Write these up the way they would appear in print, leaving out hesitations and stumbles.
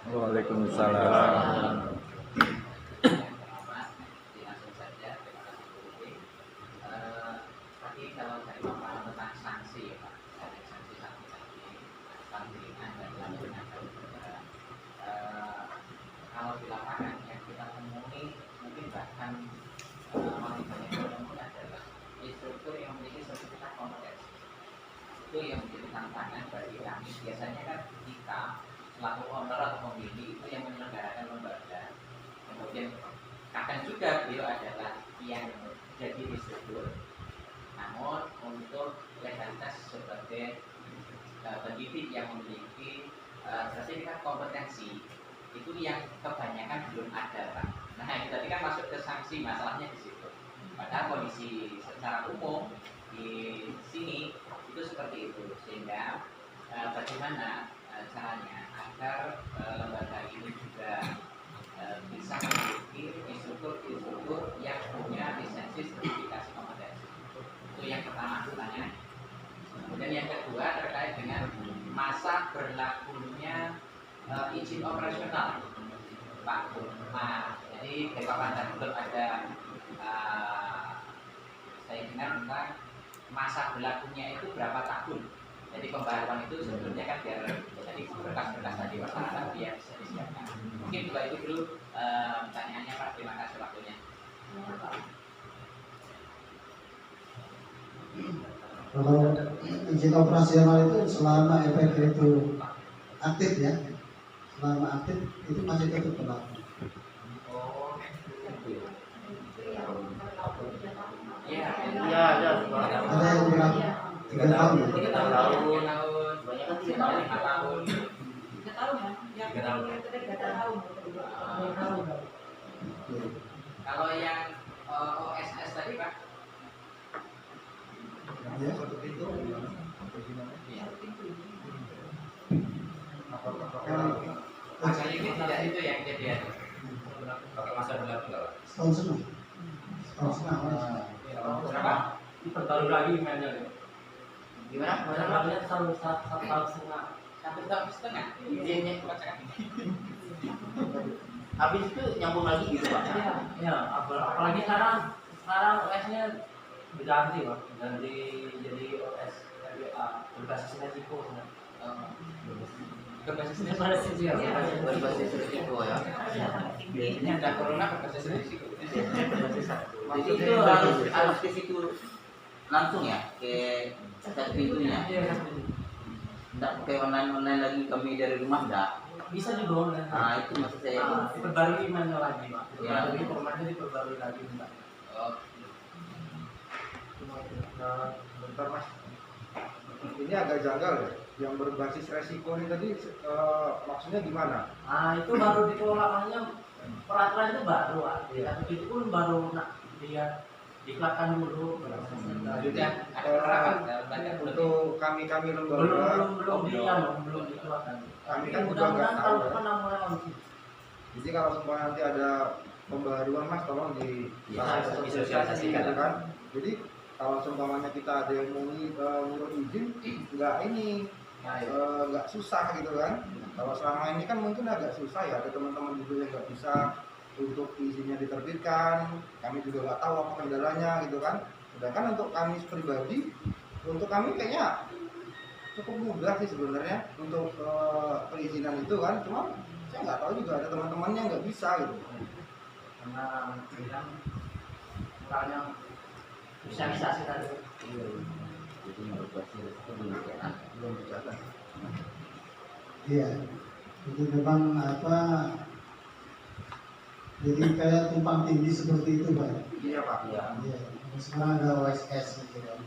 Waalaikumsalam. Tapi kalau dari pemahaman tentang sanksi ya Pak, dari sanksi penggiringan dan lainnya kalau di lapangan yang kita temui mungkin bahkan paling banyak menemui adalah instruktur yang memiliki sertifikat kompetensi. Itu yang menjadi tantangan bagi kami. Biasanya kan kita selaku owner atau pemilik itu yang menyelenggarakan lembaga, kemudian kadang juga beliau adalah yang jadi instruktur, namun untuk legalitas sebagai pendidik yang memiliki sertifikat kompetensi itu yang kebanyakan belum ada Pak. Nah itu tadi kan masuk ke sanksi, masalahnya di situ. Padahal kondisi secara umum di sini itu seperti itu, sehingga bagaimana caranya agar lembaga ini juga bisa memiliki instruktur yang punya lisensi sertifikasi kompetensi. Itu yang pertama pertanyaan. Kemudian yang kedua terkait dengan masa berlakunya izin operasional Pak. Nah, jadi dari Pak Pandan belum ada saya dengar tentang masa berlakunya itu berapa tahun. Jadi pembaharuan itu sebetulnya kan biar jadi berkas-berkas tadi persyaratan biar bisa disiapkan. Mungkin juga itu dulu pertanyaannya Pak. Terima kasih waktunya. Kalau izin operasional itu selama efek itu aktif ya, selama aktif itu masih tetap berlaku. Iya, ada. Ada yang bilang 3 tahun ya. 3 tahun, Banyak kan 3 tahun, 5 tahun. 3 tahun ya? Yang 3 tahun. Kalau yang OSS tadi Pak? Ya. Masa ini tidak itu yang kejadian. Masa berlaku nggak, Pak? Setahun setengah. Setahun setengah. Berapa? Diperbarui lagi emailnya ya. Gimana? Barangkali satu tahun setengah. 1 tahun setengah. Izinnya Bacakan. habis itu nyambung lagi gitu Pak. Ya, apalagi sekarang OS-nya diganti Pak, ganti jadi OS RWA berbasis resiko. Berbasis Berbasis ya, Berbasis risiko ya. ini ada corona berbasis risiko. Jadi itu harus ke situ langsung ya, ke satu pintunya. Tidak pakai online lagi kami dari rumah enggak. Bisa juga online. Nah itu maksud saya. Diperbarui emailnya lagi Pak. Ya. Jadi formatnya diperbarui lagi Pak. Bentar Mas, ini agak janggal ya. Yang berbasis resiko ini tadi maksudnya gimana? Nah itu baru dikelolakannya, peraturan itu baru Pak. Tapi itu pun baru dia diklatkan dulu. Jadi Banyak untuk kami lembaga belum dikeluarkan. kami kan juga nggak tahu ya. Mulai launching. Jadi kalau semua nanti ada pembaruan Mas tolong Disosialisasikan. gitu kan. Jadi kalau seumpamanya kita ada yang mau ngurus izin nggak susah gitu kan. Kalau selama ini kan mungkin agak susah ya, ada teman-teman juga yang nggak bisa untuk izinnya diterbitkan, kami juga nggak tahu apa kendalanya gitu kan. Sedangkan untuk kami pribadi, untuk kami kayaknya cukup mudah sih sebenarnya untuk perizinan itu kan. Cuma saya nggak tahu juga ada teman-temannya nggak bisa gitu. Karena bilang kurangnya sosialisasi tadi. Jadi berbasis risiko belum dicatat. Iya. Itu memang jadi kayak tumpang tindih seperti itu Pak. Iya Pak. Iya. Sekarang ada OSS gitu kan.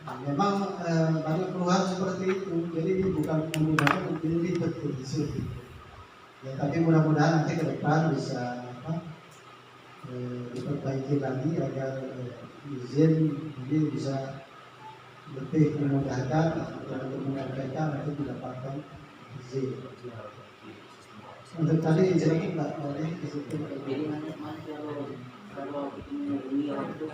Nah, memang banyak keluhan seperti itu. Jadi ini bukan memudahkan, ini ribet gitu. Ya tapi mudah-mudahan nanti ke depan bisa diperbaiki lagi agar izin ini bisa lebih memudahkan untuk menyampaikan untuk mendapatkan izin. Untuk tadi izin itu nggak boleh di situ. Jadi nanti Mas kalau menghubungi orang itu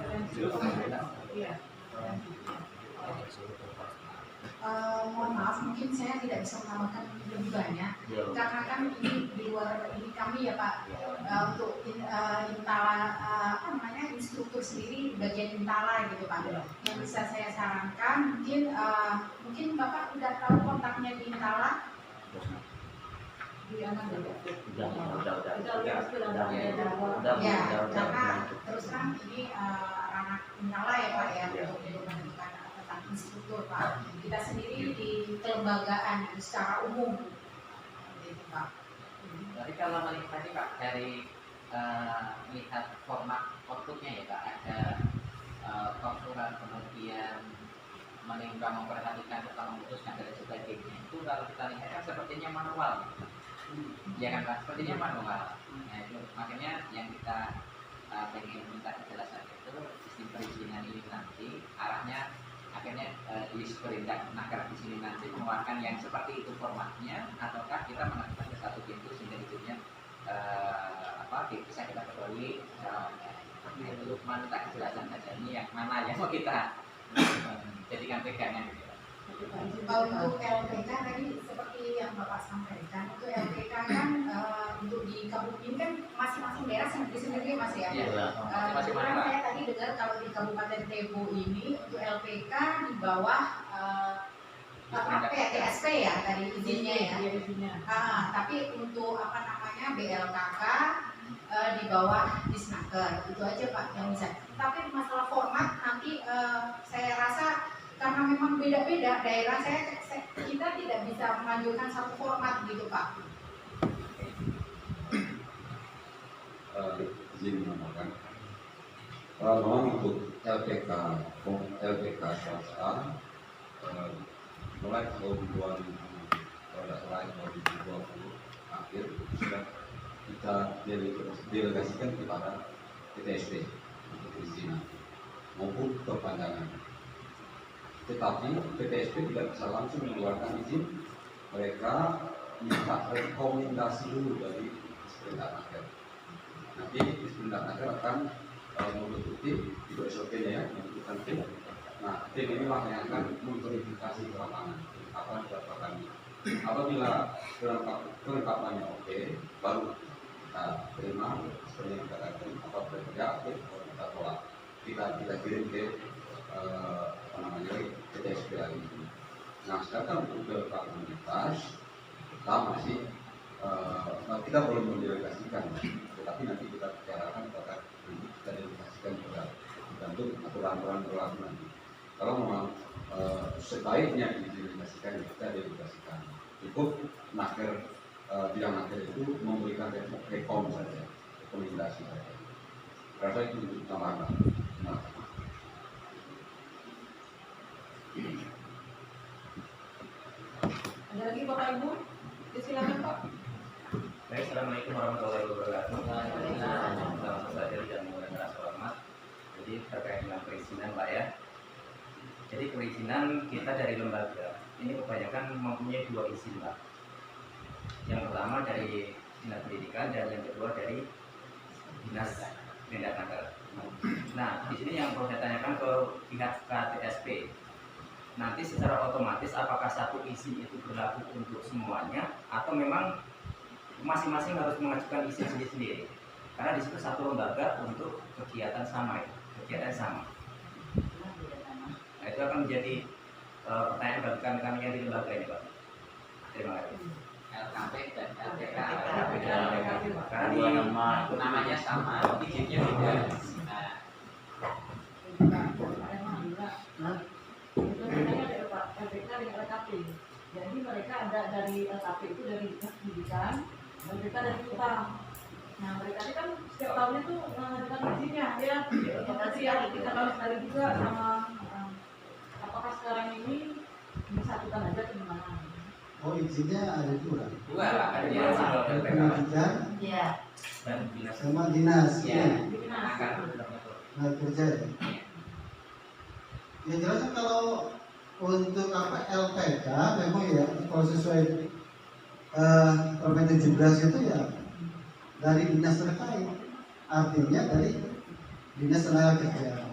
mohon maaf mungkin saya tidak bisa menambahkan lebih banyak karena kan ini di luar ini kami ya Pak. Untuk Intala apa namanya instruktur sendiri bagian Intala gitu Pak. Yang bisa saya sarankan mungkin Bapak udah tahu kontaknya di Intala. Udah. Ya, karena terus terang ini ranah Intala ya Pak ya untuk menentukan tentang instruktur Pak. Kita sendiri di kelembagaan secara umum gitu Pak. Jadi kalau melihat tadi Pak dari melihat format outputnya ya Pak, ada konsulan, kemudian menimbang, memperhatikan serta memutuskan dan sebagainya. Itu kalau kita lihat kan sepertinya manual, ya kan Pak, sepertinya manual. Nah itu makanya yang kita pengen minta kejelasan itu sistem perizinan ini nanti arahnya akhirnya di Sperindak Naker di sini nanti mengeluarkan yang seperti itu formatnya, ataukah kita mengajukan ke satu pintu sehingga izinnya bisa kita ketahui secara online. Nah itu minta kejelasan saja ini yang mana yang mau kita jadikan pegangan gitu. Untuk LPK tadi seperti yang Bapak sampaikan, untuk LPK kan untuk di Kabupaten kan masing-masing daerah sendiri-sendiri Mas ya. Kebetulan saya tadi dengar kalau di Kabupaten Tebo ini untuk LPK di bawah PTSP ya tadi izinnya ya. Tapi untuk apa namanya BLKK di bawah Disnaker itu aja Pak yang bisa. Tapi masalah format nanti saya rasa karena memang beda-beda daerah kita tidak bisa menganjurkan satu format gitu Pak. Izin menambahkan, memang untuk LPK swasta mulai tahun 2020 akhir sudah kita delegasikan kepada PTSP untuk perizinan maupun perpanjangan. Tetapi PTSP tidak bisa langsung mengeluarkan izin, mereka minta rekomendasi dulu dari Sperindak Naker. Nanti Sperindak Naker akan membentuk tim, itu SOP-nya ya, membentukkan tim. Nah, tim inilah yang akan memverifikasi ke lapangan apa yang dilakukan. Apabila kelengkapannya oke, baru kita terima seperti yang kita katakan apa bekerja, oke, kita tolak, kita kirim ke PTSP lagi. Nah sekarang untuk komunitas kita masih kita belum mendelegasikan, tetapi nanti kita bicarakan apakah kita delegasikan tergantung aturan-aturan berlaku nanti. Kalau memang sebaiknya didelegasikan, kita delegasikan. Cukup Naker bidang Naker itu memberikan rekom saja, rekomendasi saja. Rasa itu untuk tambahan. Ada lagi Bapak Ibu? Silakan Pak. Baik, Assalamualaikum warahmatullahi wabarakatuh. Selamat saja dan menggunakan rasa hormat. Jadi terkait dengan perizinan Pak ya. Jadi perizinan kita dari lembaga ini kebanyakan mempunyai dua izin Pak. Yang pertama dari Dinas Pendidikan dan yang kedua dari Dinas Sperindak Naker. Nah, di sini yang perlu saya tanyakan ke pihak KTSP. Nanti secara otomatis apakah satu izin itu berlaku untuk semuanya atau memang masing-masing harus mengajukan izin sendiri-sendiri? Karena di situ satu lembaga untuk kegiatan sama. Nah, itu akan menjadi pertanyaan bagi kami yang di lembaga ini Pak. Terima kasih. LKP dan LPK. Karena di namanya sama, izinnya beda. LPK dengan LKP. Jadi mereka ada dari LKP itu dari Dinas Pendidikan, LPK dari utang. Nah mereka ini kan setiap tahun itu mengajukan izinnya ya. Nanti ya kita harus cari juga sama apakah sekarang ini disatukan aja ke mana? Oh izinnya ada dua. Dua Pak, ada di Pendidikan dan dinas. sama dinas. Ya, Ya. Nah kerja ya. Yang jelas kan kalau untuk apa LPK memang ya kalau sesuai Permen 17 itu ya dari dinas terkait, artinya dari dinas tenaga kerja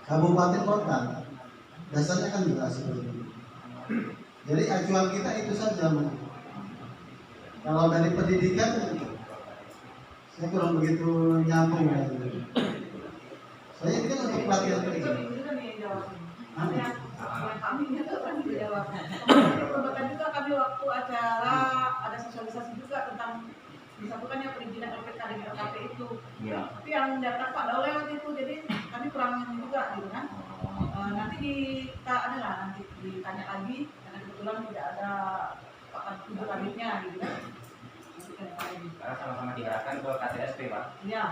kabupaten kota. dasarnya kan jelas seperti itu. Jadi acuan kita itu saja. Kalau dari pendidikan saya kurang begitu nyambung ya. Saya ini kan untuk pelatihan kerja. Itu kan yang jawab. Yang kami itu kan dijawab. Kemarin juga kami waktu acara ada sosialisasi juga tentang disatukannya perizinan LPK dengan LKP itu. Iya. Tapi yang datang Pak Daule waktu itu, jadi kami kurang juga gitu kan. Nanti nanti ditanya lagi karena kebetulan tidak ada Pak Ibu Kabitnya gitu kan. Karena sama-sama diarahkan ke KTSP Pak. Iya.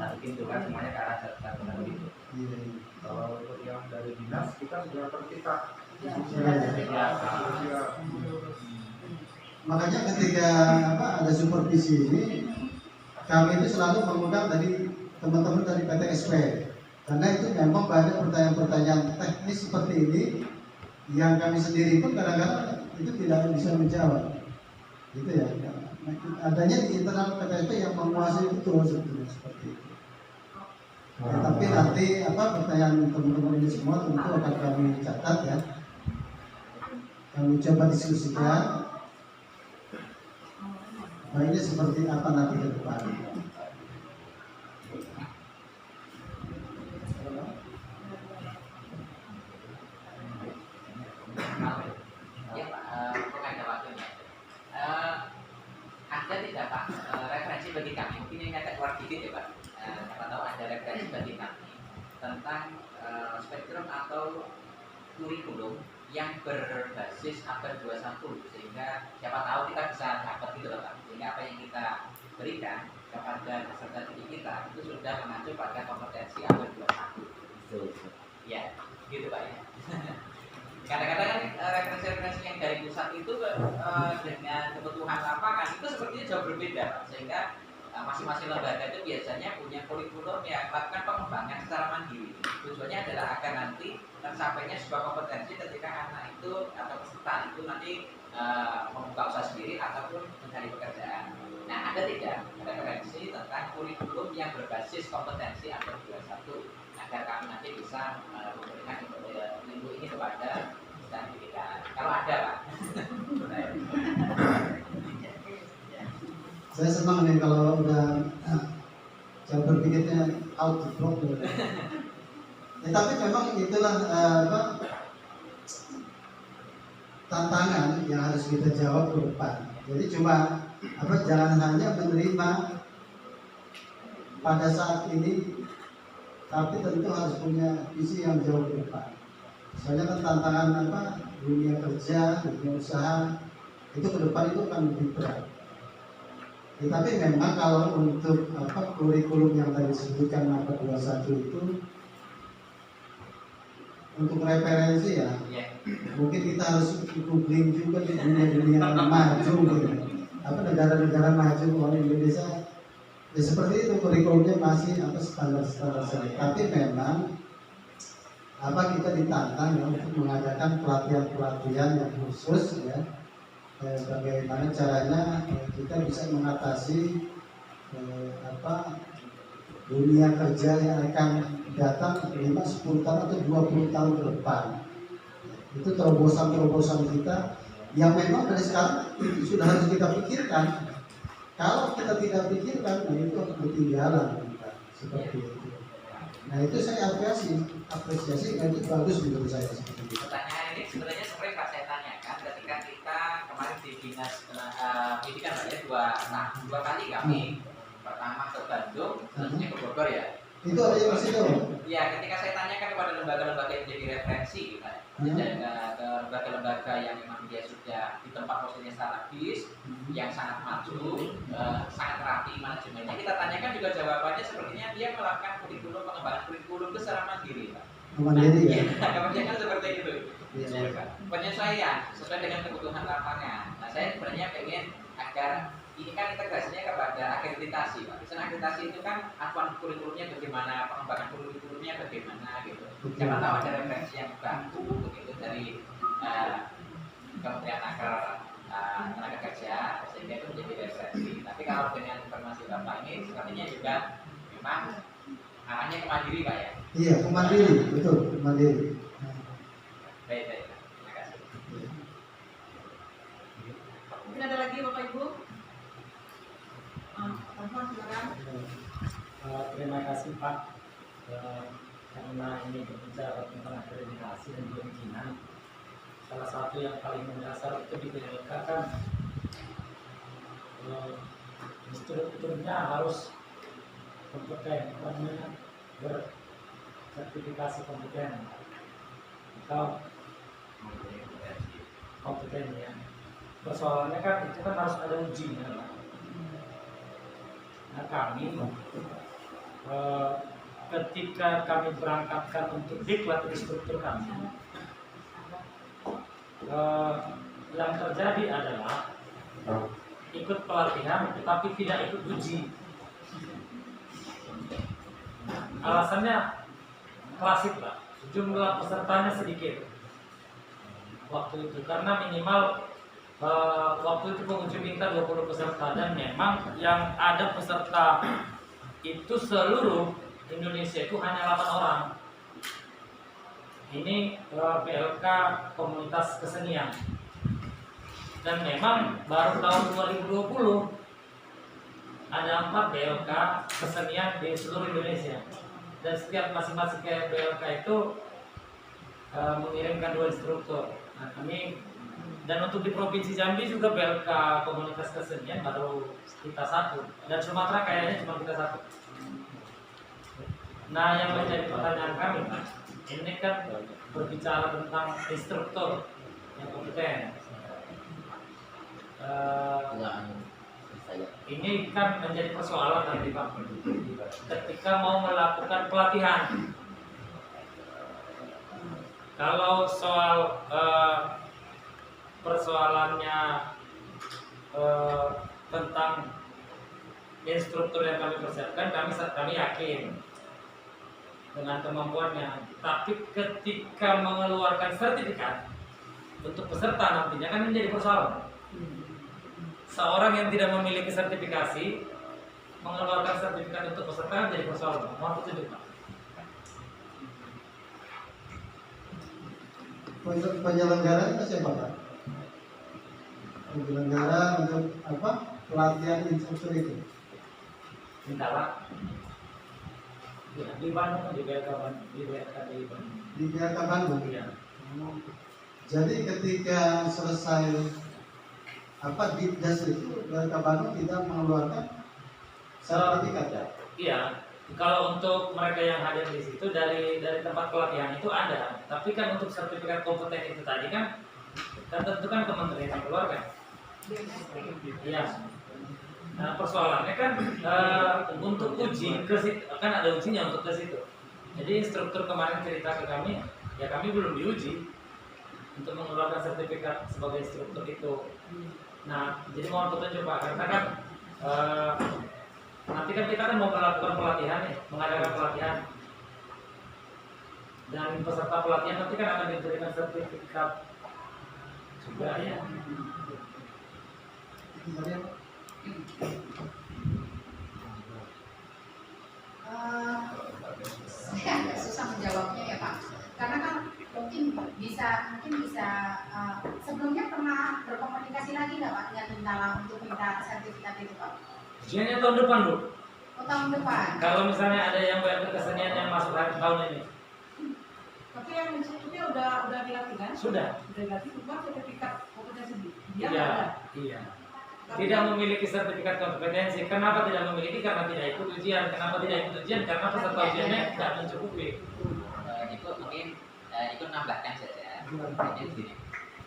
Satu pintu kan semuanya ke arah satu pintu. Iya. Kalau untuk yang dari dinas kita sudah terpisah. Ya. Makanya ketika ada supervisi ini, kami itu selalu mengundang dari teman-teman dari PTSP, karena itu memang banyak pertanyaan-pertanyaan teknis seperti ini yang kami sendiri pun kadang-kadang itu tidak bisa menjawab, gitu ya. Adanya di internal PTSP yang menguasai itu sebetulnya seperti itu. Ya, tapi nanti pertanyaan teman-teman ini semua tentu akan kami catat ya. Kami coba diskusikan. Baiknya seperti apa nanti ke depan. Ya Pak, mungkin ada waktunya. Ada tidak Pak referensi bagi kami? Mungkin ini agak keluar dikit ya Pak. Siapa tahu ada referensi bagi kami tentang spektrum atau kurikulum yang berbasis abad 21, sehingga siapa tahu kita bisa dapat gitu loh Pak. Sehingga apa yang kita berikan kepada peserta didik kita itu sudah mengacu pada kompetensi abad 21. Ya, gitu Pak ya. Kadang-kadang kan referensi-referensi yang dari pusat itu dengan kebutuhan lapangan itu sepertinya jauh berbeda Pak. Sehingga masing-masing lembaga itu biasanya punya kurikulum yang melakukan pengembangan secara mandiri. Tujuannya adalah agar nanti tersapainya sebuah kompetensi ketika anak itu atau peserta itu nanti membuka usaha sendiri ataupun mencari pekerjaan. Nah, ada tidak referensi tentang kurikulum yang berbasis kompetensi abad 21 agar kami nanti bisa memberikan ilmu ini kepada peserta pendidikan? Kalau ada Pak. Saya senang nih kalau udah cara berpikirnya out the box. Ya, tapi memang itulah tantangan yang harus kita jawab ke depan. Jadi cuma jangan hanya menerima pada saat ini, tapi tentu harus punya visi yang jauh ke depan. Soalnya kan tantangan dunia kerja, dunia usaha itu ke depan itu akan lebih berat. Ya, tapi memang kalau untuk kurikulum yang tadi disebutkan abad 21 itu untuk referensi ya, mungkin kita harus googling juga di dunia maju gitu. Negara-negara maju orang Indonesia ya seperti itu kurikulumnya masih standar-standar saja. Tapi memang kita ditantang ya untuk mengadakan pelatihan-pelatihan yang khusus ya. Bagaimana caranya kita bisa mengatasi dunia kerja yang akan datang 5-10 tahun atau 20 tahun ke depan. Itu terobosan-terobosan kita yang memang dari sekarang itu sudah harus kita pikirkan. Kalau kita tidak pikirkan, itu ketinggalan kita seperti itu. Nah itu saya apresiasi dan itu bagus menurut saya seperti itu. Pertanyaan ini sebenarnya sering Pak saya tanyakan ketika kita kemarin di dinas pendidikan Pak ya dua kali kami pertama ke Bandung, selanjutnya ke Bogor ya. Itu ada yang masih itu? Ya, ketika saya tanyakan kepada lembaga-lembaga yang jadi referensi kita, dan ke lembaga-lembaga yang memang dia sudah di tempat posisinya strategis, yang sangat maju, sangat rapi manajemennya, kita tanyakan juga jawabannya sepertinya dia melakukan kurikulum, pengembangan kurikulum itu secara mandiri Pak. Mandiri ya? Kebanyakan seperti itu. Penyesuaian sesuai dengan kebutuhan lapangan. Nah, saya sebenarnya pengen agar ini kan integrasinya kepada akreditasi Pak. Misalnya akreditasi itu kan acuan kurikulumnya bagaimana, pengembangan kurikulumnya bagaimana gitu. Siapa tahu ada referensi yang baku begitu dari Kementerian Tenaga Kerja sehingga itu menjadi referensi. Tapi kalau dengan informasi Bapak ini sepertinya juga memang arahnya ke mandiri Pak ya. Iya, ke mandiri, betul, ke mandiri. Baik, baik. Terima kasih. Mungkin ada lagi Bapak Ibu? Teman silakan. Terima kasih Pak. Karena ini berbicara tentang akreditasi dan perizinan, salah satu yang paling mendasar itu di BLK kan strukturnya harus kompeten, namanya bersertifikasi kompeten atau kompeten ya. Persoalannya kan itu kan harus ada ujinya. Nah kami ketika kami berangkatkan untuk diklat di struktur kami, yang terjadi adalah ikut pelatihan tetapi tidak ikut uji. Alasannya klasik lah, jumlah pesertanya sedikit waktu itu, karena minimal waktu itu pengunjung minta 20 peserta dan memang yang ada peserta itu seluruh Indonesia itu hanya 8 orang. Ini BLK komunitas kesenian. Dan memang baru tahun 2020 ada 4 BLK kesenian di seluruh Indonesia. Dan setiap masing-masing BLK itu mengirimkan 2 instruktur. Nah, kami dan untuk di Provinsi Jambi juga BLK komunitas kesenian baru kita 1, dan Sumatera kayaknya cuma kita 1. Nah, yang menjadi pertanyaan kami, ini kan berbicara tentang instruktur yang kompeten. Ini kan menjadi persoalan nanti Pak, ketika mau melakukan pelatihan. Kalau soal persoalannya tentang instruktur yang kami persiapkan, kami yakin dengan kemampuannya. Tapi ketika mengeluarkan sertifikat untuk peserta nantinya kan menjadi persoalan. Seorang yang tidak memiliki sertifikasi mengeluarkan sertifikat untuk peserta menjadi persoalan. Mohon petunjuk Pak. Penyelenggara itu siapa Pak? Penyelenggara untuk apa? Pelatihan instruktur itu. Minta di Bandung, di BLK Bandung. Di BLK Bandung. Iya. Jadi ketika selesai Dikdas itu BLK Bandung tidak mengeluarkan sertifikat. Iya. Kalau untuk mereka yang hadir di situ dari tempat pelatihan itu ada, tapi kan untuk sertifikat kompeten itu tadi kan tentu kan kementerian yang keluarkan. Iya. Nah, persoalannya kan untuk uji ke situ, kan ada ujinya untuk ke situ. Jadi instruktur kemarin cerita ke kami, ya kami belum diuji untuk mengeluarkan sertifikat sebagai instruktur itu. Nah, jadi mohon petunjuk Pak, karena kan nanti kan kita kan mau melakukan pelatihan nih, mengadakan pelatihan. Dan peserta pelatihan nanti kan akan diberikan sertifikat juga ya. Saya agak susah menjawabnya ya Pak, karena kan mungkin bisa sebelumnya pernah berkomunikasi lagi nggak Pak dengan Bintala untuk minta sertifikat itu Pak? Ujiannya tahun depan Bu. Oh, tahun depan. Kalau misalnya ada yang bayar kesenian yang masuk tahun ini. Tapi yang instrukturnya udah dilatih kan? Sudah. Udah dilatih, cuma sertifikat kompetensi dia Iya. ada. Iya. Tidak memiliki sertifikat kompetensi. Kenapa tidak memiliki? Karena tidak ikut ujian. Kenapa tidak ikut ujian? Karena peserta ujiannya tidak mencukupi. Itu mungkin itu nambahkan saja. Jadi gini,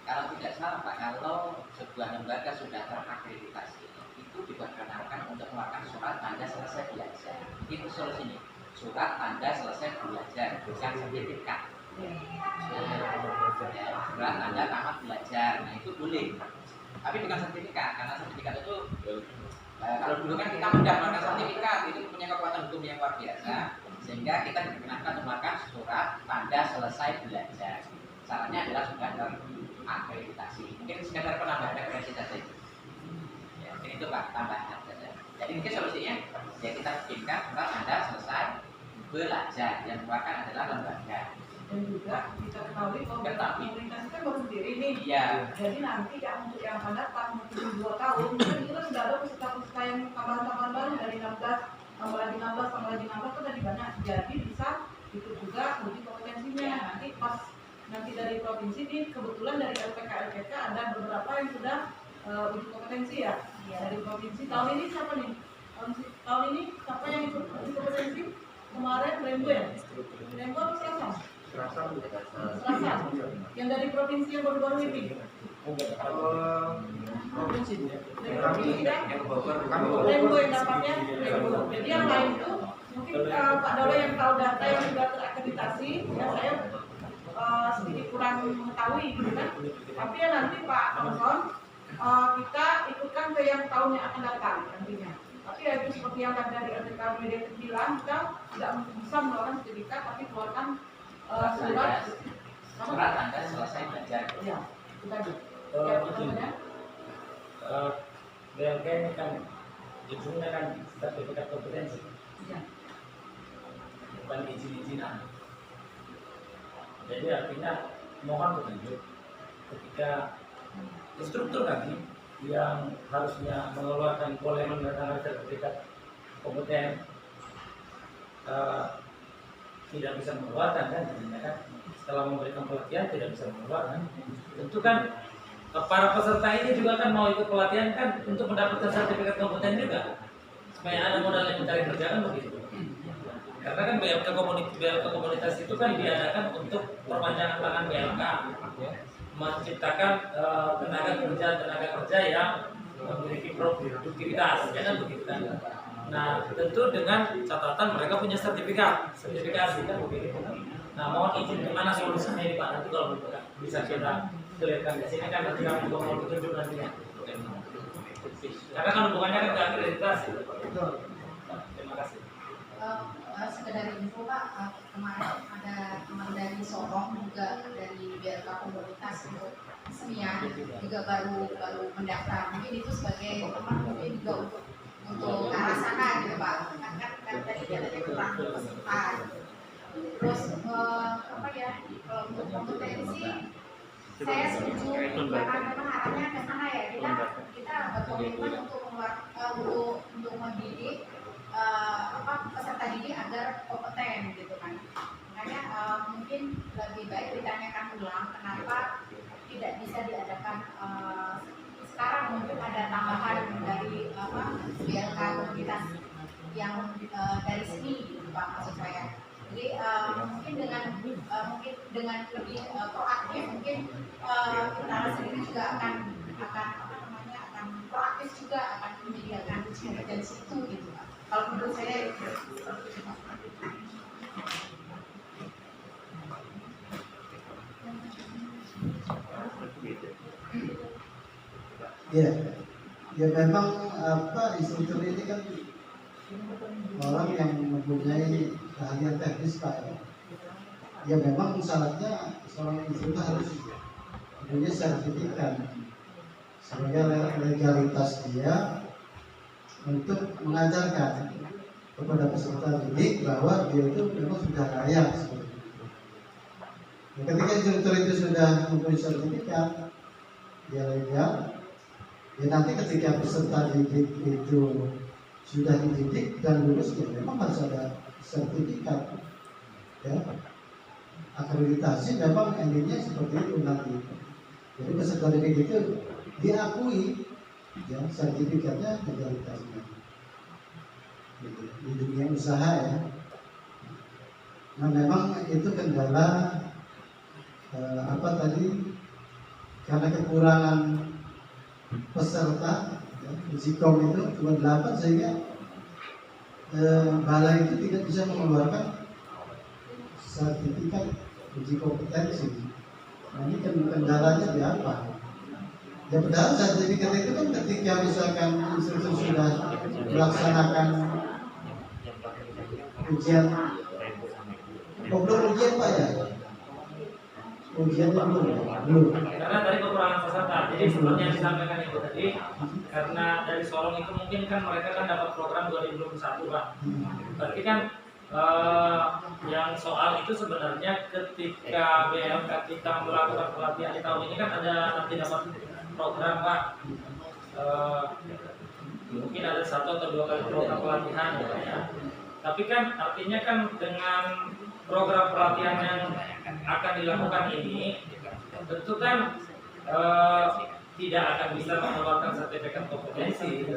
kalau tidak salah Pak, kalau sebuah lembaga sudah terakreditasi, itu diperkenankan untuk melakukan surat tanda selesai belajar. Itu solusinya. Surat tanda selesai belajar, bukan sertifikat. Surat tanda tamat belajar, nah itu boleh. Tapi bukan sertifikat, karena sertifikat itu kalau dulu kan kita mendapatkan sertifikat itu punya kekuatan hukum yang luar biasa, sehingga kita diperkenankan untuk melakukan surat tanda selesai belajar. Syaratnya adalah sudah terakreditasi. Mungkin sekedar penambahan referensi saja. Ya, mungkin itu Pak, tambahan saja. Jadi mungkin solusinya ya kita bikinkan surat tanda selesai belajar, yang merupakan adalah lembaga. Dan juga kita ketahui bahwa komunitas kan baru sendiri nih. Iya. Jadi nanti yang untuk yang akan datang mungkin 2 tahun, mungkin itu kan sudah ada peserta-peserta yang tambahan-tambahan baru dari 16, tambah lagi 16 itu tadi banyak. Jadi bisa itu juga uji kompetensinya. Nanti pas nanti dari provinsi nih, kebetulan dari LPK ada beberapa yang sudah uji kompetensi ya. Dari provinsi tahun ini siapa nih? Tahun ini siapa yang ikut uji kompetensi? Kemarin Rembo ya? Rembo atau Selasa? Selasa. Yang dari provinsi yang baru-baru ini. Provinsi Dari provinsi kan? Yang ke Bogor. Rembo yang dapatnya Rembo. Jadi yang lain itu mungkin Pak Dolo yang tahu data yang sudah terakreditasi, ya saya sedikit kurang mengetahui gitu kan. Tapi ya nanti Pak Thompson kita ikutkan ke yang tahun yang akan datang nantinya. Tapi ya itu seperti yang dari LPK Media bilang, kita tidak bisa mengeluarkan sertifikat, tapi keluarkan surat Anda selesai belajar. Ya, itu tadi. Ya, BLK ini kan ujungnya kan sertifikat kompetensi, Ya. bukan izin-izinan. Jadi artinya mohon petunjuk ketika instruktur kami yang harusnya mengeluarkan boleh menandatangani sertifikat kompeten tidak bisa mengeluarkan kan, kan setelah memberikan pelatihan tidak bisa mengeluarkan. Tentu kan para peserta ini juga kan mau ikut pelatihan kan untuk mendapatkan sertifikat kompeten juga supaya ada modal yang mencari kerja kan begitu. Karena kan BLK komunitas itu kan diadakan untuk perpanjangan tangan BLK, menciptakan tenaga kerja yang memiliki produktivitas, ya kan begitu kan. Nah, tentu dengan catatan mereka punya sertifikasi kan begitu. Nah, mohon izin gimana solusinya ini Pak, nanti kalau bisa kita clearkan di sini kan nanti kami mau petunjuk nantinya. Karena kan hubungannya kan ke akreditasi. Terima kasih. Sekedar info Pak, kemarin ada teman dari Sorong juga dari BLK komunitas untuk semian juga baru mendaftar. Mungkin itu sebagai teman mungkin juga untuk ke arah sana gitu Pak. Kan tadi katanya kurang peserta. Terus apa ya, kalau untuk kompetensi saya setuju karena memang arahnya ke sana ya. Kita berkomitmen untuk mendidik peserta didik agar kompeten gitu kan. Makanya mungkin lebih baik ditanyakan ulang kenapa tidak bisa diadakan sekarang. Mungkin ada tambahan dari BLK komunitas yang dari sini gitu Pak, maksud saya. Jadi mungkin dengan lebih proaktif mungkin kita sendiri juga akan proaktif juga akan menyediakan kompetensi itu gitu Pak. Kalau menurut saya ya memang instruktur ini kan orang yang mempunyai keahlian teknis Pak. Ya memang syaratnya seorang instruktur harus punya sertifikat sebagai legalitas dia untuk mengajarkan kepada peserta didik bahwa dia itu memang sudah layak seperti itu. Ya, ketika instruktur itu sudah mempunyai sertifikat, dia legal. Ya nanti ketika peserta didik itu sudah dididik dan lulus, ya memang harus ada sertifikat. Ya, akreditasi memang endingnya seperti itu nanti. Jadi peserta didik itu diakui, ya sertifikatnya legalitasnya gitu, di dunia usaha ya. Nah memang itu kendala karena kekurangan peserta ya, ujikom itu cuma 8 sehingga balai itu tidak bisa mengeluarkan sertifikat uji kompetensi. Nah ini kendalanya di apa? Ya padahal sertifikat itu kan ketika misalkan instruktur sudah melaksanakan ujian, belum ujian Pak ya? Ujiannya belum. Karena dari kekurangan peserta, jadi seperti yang disampaikan Ibu tadi, karena dari Sorong itu mungkin kan mereka kan dapat program 2021 Pak. Berarti kan yang soal itu sebenarnya ketika BLK kita melakukan pelatihan di tahun ini kan ada nanti dapat program Pak. Mungkin ada 1 atau 2 kali program pelatihan gitu ya. Tapi kan artinya kan dengan program pelatihan yang akan dilakukan ini tentu kan tidak akan bisa mengeluarkan sertifikat kompetensi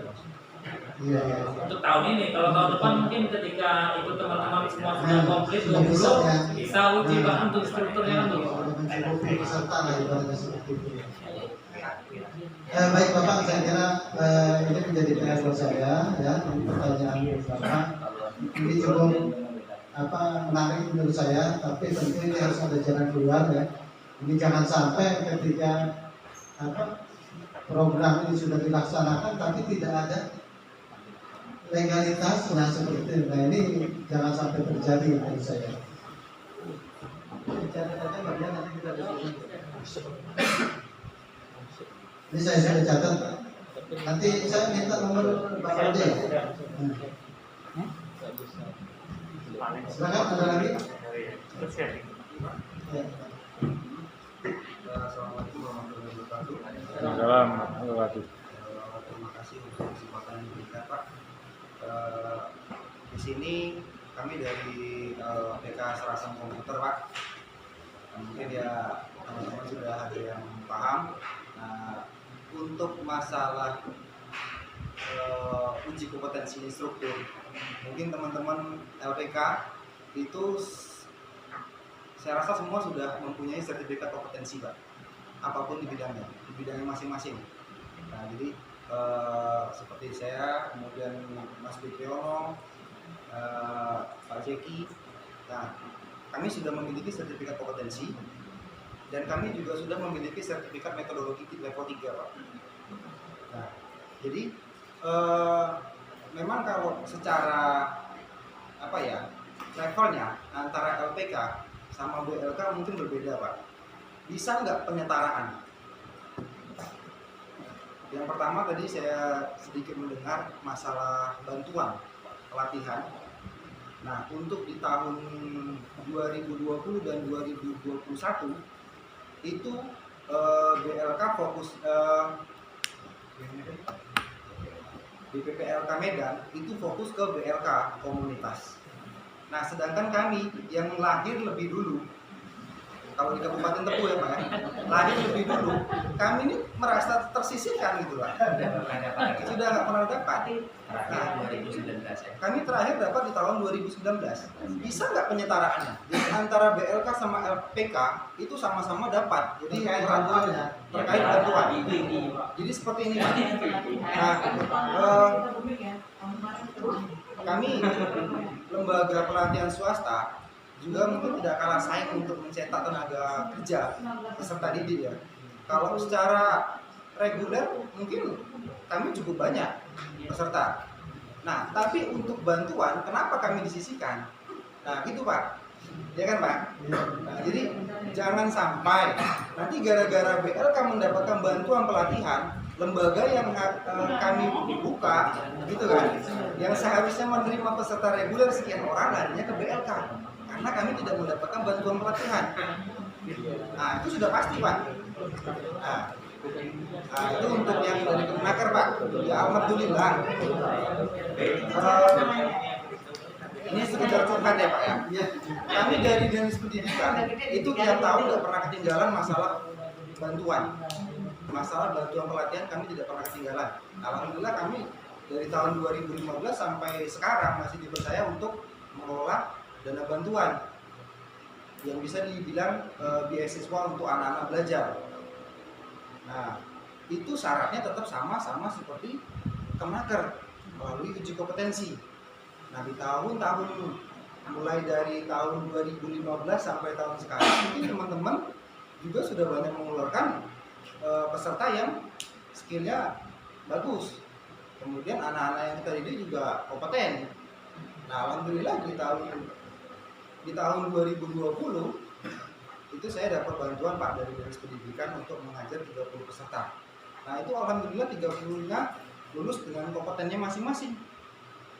Iya. untuk tahun ini. Kalau tahun depan mungkin ketika ikut teman-teman semua sudah komplit 20 bisa uji Pak untuk strukturnya untuk mencukupi peserta lah ibaratnya seperti itu. Baik Bapak, saya kira ini menjadi PR buat saya ya, pertanyaan Bapak ini cukup menarik menurut saya, tapi tentu ini harus ada jalan keluar ya. Ini jangan sampai ketika program ini sudah dilaksanakan tapi tidak ada legalitasnya seperti itu. Nah ini jangan sampai terjadi menurut saya. Catatannya bagian nanti kita diskusikan. Ini saya sudah catat. Nanti saya minta nomor Bapak Ade. Silakan, ada lagi? Ya. Assalamualaikum warahmatullahi wabarakatuh. Terima kasih untuk kesempatan yang diberikan Pak. Di sini kami dari PK Serasam Komputer Pak. Mungkin ya teman-teman sudah ada yang paham. Nah, untuk masalah uji kompetensi instruktur, mungkin teman-teman LPK itu saya rasa semua sudah mempunyai sertifikat kompetensi Pak, apapun di bidangnya masing-masing. Nah jadi seperti saya, kemudian Mas Fitriono, Pak Jeki, nah kami sudah memiliki sertifikat kompetensi dan kami juga sudah memiliki sertifikat metodologi level 3 Pak. Nah jadi memang kalau secara levelnya antara LPK sama BLK mungkin berbeda Pak. Bisa nggak penyetaraan? Yang pertama tadi saya sedikit mendengar masalah bantuan pelatihan. Nah untuk di tahun 2020 dan 2021 itu BLK fokus di PPLK Medan itu fokus ke BLK komunitas. Nah sedangkan kami yang lahir lebih dulu, kalau di Kabupaten Tepu ya Pak ya, lahir lebih dulu, kami ini merasa tersisihkan gitu Pak. Sudah nggak pernah dapat. Nah, 2019 ya. kami terakhir dapat di tahun 2019. Bisa nggak penyetaraannya? Jadi antara BLK sama LPK itu sama-sama dapat. Jadi terkait bantuan. Jadi seperti ini Pak. Nah, kami lembaga pelatihan swasta juga mungkin tidak kalah saing untuk mencetak tenaga kerja peserta didik ya. Kalau secara reguler mungkin kami cukup banyak peserta. Nah, tapi untuk bantuan kenapa kami disisihkan? Nah, gitu Pak. Ya kan Pak? Nah, jadi jangan sampai nanti gara-gara BLK mendapatkan bantuan pelatihan, lembaga yang kami buka gitu kan, yang seharusnya menerima peserta reguler sekian orang larinya ke BLK karena kami tidak mendapatkan bantuan pelatihan. Nah itu sudah pasti Pak. Nah itu untuk yang dari Kemenaker Pak. Ya alhamdulillah. Ini sekedar curhat ya Pak ya. Kami dari Dinas Pendidikan itu tiap tahun nggak pernah ketinggalan masalah bantuan. Masalah bantuan pelatihan kami tidak pernah ketinggalan. Alhamdulillah kami dari tahun 2015 sampai sekarang masih dipercaya untuk mengelola dana bantuan yang bisa dibilang beasiswa untuk anak-anak belajar. Nah itu syaratnya tetap sama seperti Kemenaker melalui uji kompetensi. Nah di tahun-tahun mulai dari tahun 2015 sampai tahun sekarang mungkin teman-teman juga sudah banyak mengeluarkan peserta yang skillnya bagus, kemudian anak-anak yang kita didik juga kompeten. Nah alhamdulillah di tahun 2020 itu saya dapat bantuan Pak dari Dinas Pendidikan untuk mengajar 30 peserta. Nah itu alhamdulillah 30-nya lulus dengan kompetennya masing-masing,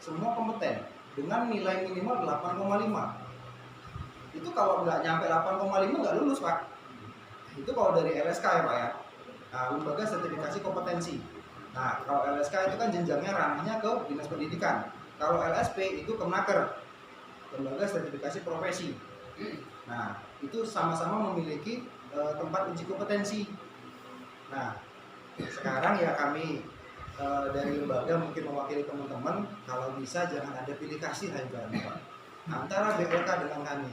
semua kompeten. dengan nilai minimal 8,5. Itu kalau nggak nyampe 8,5 nggak lulus Pak. Itu kalau dari LSK ya Pak ya. Nah, lembaga sertifikasi kompetensi. Nah, kalau LSK itu kan jenjangnya ranahnya ke dinas pendidikan. Kalau LSP itu Kemnaker, lembaga sertifikasi profesi. Nah, itu sama-sama memiliki tempat uji kompetensi. Nah, sekarang ya kami dari lembaga mungkin mewakili teman-teman, kalau bisa jangan ada pilih kasih aja Pak, antara BLK dengan kami.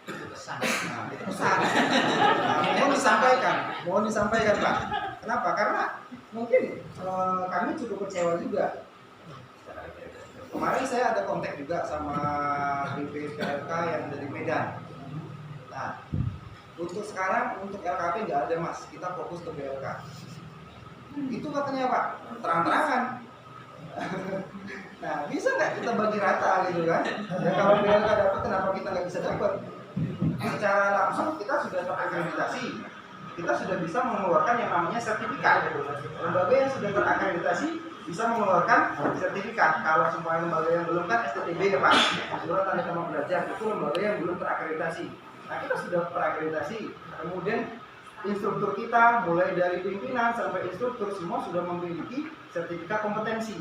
Itu pesan. Nah, itu pesan. Nah, mohon disampaikan Pak. Kenapa? Karena mungkin kami cukup kecewa juga. Kemarin saya ada kontak juga sama BP PLK yang dari Medan. Nah, untuk sekarang untuk LKP nggak ada Mas, kita fokus ke BLK. Itu katanya Pak, terang-terangan. Nah, bisa nggak kita bagi rata gitu kan? Ya kalau BLK dapat, kenapa kita nggak bisa dapat? Secara langsung kita sudah terakreditasi, kita sudah bisa mengeluarkan yang namanya sertifikat. Lembaga yang sudah terakreditasi bisa mengeluarkan sertifikat. Kalau semua lembaga yang belum kan STTB ya Pak, surat tanda terima belajar, itu lembaga yang belum terakreditasi. Nah, kita sudah terakreditasi. Kemudian instruktur kita mulai dari pimpinan sampai instruktur semua sudah memiliki sertifikat kompetensi.